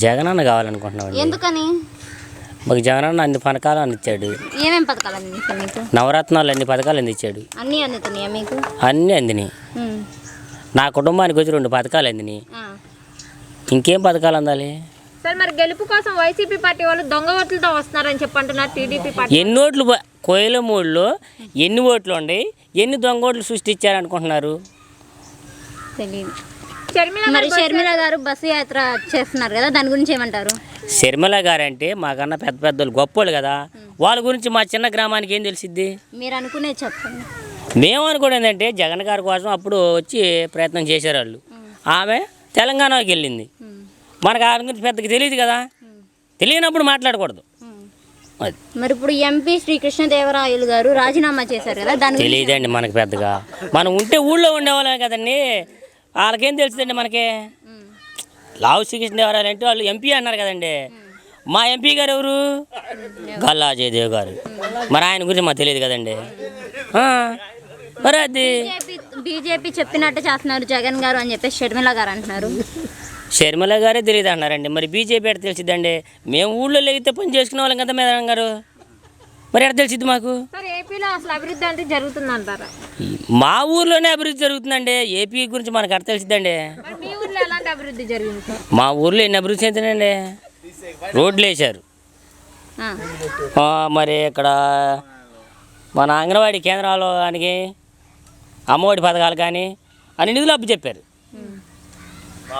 జగనన్న కావాలనుకుంటున్నాం. ఎందుకని? మాకు జగనన్న అన్ని పథకాలు అందించాడు. ఏమేమి పథకాలు అందించాయి మీకు? నవరత్నాలు అన్ని పథకాలు అందించాడు. అన్నీ అందుతున్నాయా మీకు? అన్నీ అందినాయి. నా కుటుంబానికి వచ్చి 2 పథకాలు అందినాయి. ఇంకేం పథకాలు అందాలి? సార్ మరి గెలుపు కోసం వైసీపీ పార్టీ వాళ్ళు దొంగ ఓట్లతో వస్తున్నారని చెప్పంటున్నారు టీడీపీ పార్టీ. ఎన్ని ఓట్లు కోయిలమూడిలో ఎన్ని ఓట్లు ఉండి ఎన్ని దొంగ ఓట్లు సృష్టించారనుకుంటున్నారు? తెలియదు. మరి షర్మిల గారు బస్సు యాత్ర చేస్తున్నారు కదా, దాని గురించి ఏమంటారు? షర్మిల గారు అంటే మాకన్నా పెద్ద పెద్దలు గొప్పలు కదా, వాళ్ళ గురించి మా చిన్న గ్రామానికి ఏం తెలిసిద్ది? మీరు అనుకునే చెప్పండి. మేము అనుకోవడం ఏంటంటే జగన్ గారి కోసం అప్పుడు వచ్చి ప్రయత్నం చేశారు వాళ్ళు. ఆమె తెలంగాణకి వెళ్ళింది. మనకు ఆ గురించి పెద్దగా తెలియదు కదా, తెలియనప్పుడు మాట్లాడకూడదు. అది మరి ఇప్పుడు ఎంపీ శ్రీకృష్ణదేవరాయలు గారు రాజీనామా చేశారు కదా, దాని తెలియదండి మనకు పెద్దగా. మనం ఉంటే ఊళ్ళో ఉండేవాళ్ళమే కదండి, వాళ్ళకేం తెలుస్తుందండి మనకి. లావు శ్రీకృష్ణదేవరాయలు అంటే వాళ్ళు ఎంపీ అన్నారు కదండి. మా ఎంపీ గారు ఎవరు? గల్లా జయదేవ్ గారు. మరి ఆయన గురించి మాకు తెలియదు కదండి. మరి అది బీజేపీ చెప్పినట్టు చేస్తున్నారు జగన్ గారు అని చెప్పేసి షర్మిల గారు అంటున్నారు. షర్మిల గారే తెలియదు అన్నారండి, మరి బీజేపీ ఎక్కడ తెలిసిద్దండి? మేము ఊళ్ళో లేగితే పని చేసుకునే వాళ్ళం కదా మేడం గారు, మరి ఎక్కడ తెలిసిద్ది మాకు? సార్ ఏపీలో అసలు అభివృద్ధి అంటే జరుగుతుందంటారా? మా ఊర్లోనే అభివృద్ధి జరుగుతుందండి, ఏపీ గురించి మనకు ఎక్కడ తెలిసిద్దండి? మీ ఊర్లో ఎలాంటి అభివృద్ధి జరిగింది సార్? మా ఊర్లో ఎన్ని అభివృద్ధి చెందినండి, రోడ్లు వేశారు. మరి ఇక్కడ మన అంగన్వాడీ కేంద్రాలు కానీ అమ్మఒడి పథకాలు కానీ అన్ని నిధులు అప్పు చెప్పారు.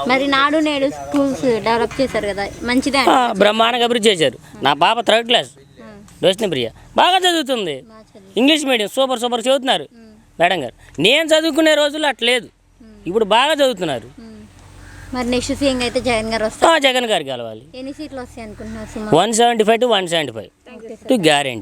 మరి నాడు నేడు స్కూల్స్ డెవలప్ చేశారు కదా, మంచిదే. బ్రహ్మాండంగా అభివృద్ధి చేశారు. నా పాప 3rd క్లాస్ రోషిని ప్రియ బాగా చదువుతుంది. ఇంగ్లీష్ మీడియం సూపర్ చదువుతున్నారు మేడం గారు. నేను చదువుకునే రోజుల్లో అట్లేదు, ఇప్పుడు బాగా చదువుతున్నారు. మరి నెక్స్ట్ సీఎం అయితే జగన్ గారు వస్తారు. జగన్ గారికి కలవాలి. ఎన్ని సీట్లు వస్తాయి అనుకుంటున్నారు? 175 to 175 గ్యారెంటీ.